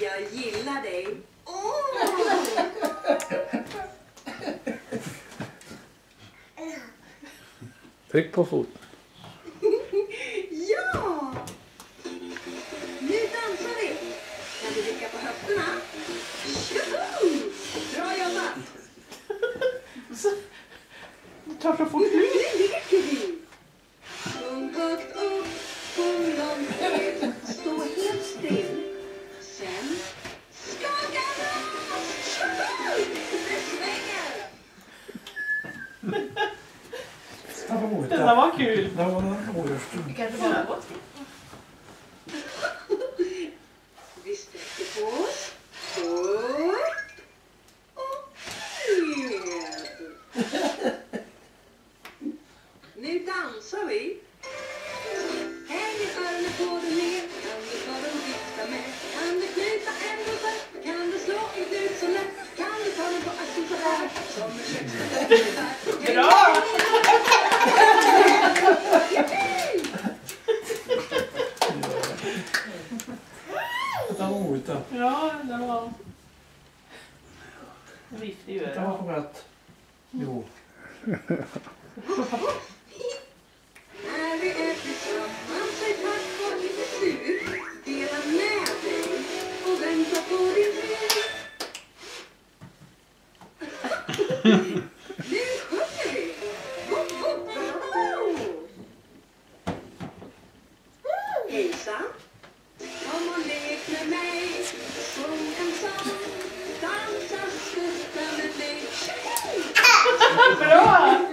Jag gillar dig. Tryck på foten. Ja! Nu dansar vi. Kan du vicka på höfterna? Tjoho! Bra jobbat! Tar så fort. Nu leker vi. Sjung högt upp, sjung långt ner. Stå helt still. Sen skaka loss. Tjoho! Det svänger. Det där var kul. Det var en oerhört. Det kanske bara var. Vi sträcker på oss. Upp. Och ned. Nu dansar vi. Häng armen på den ner. Kan du ta den och vifta med? Kan du knyta en rosett? Kan du slå ett ut så lätt? Kan du ta den på axeln så här? Som en köksstället. Bra! Det var ute. Ja, det var... Det visste ju. Det var på rätt. Jo. När vi är tillsammans, säg tack och inte sur. Dela med dig och vänta på din tur. Nu sjunger vi. Hejsan, kom och lek med mig. Sjung en sång, dansa, skutta med mig. Bra!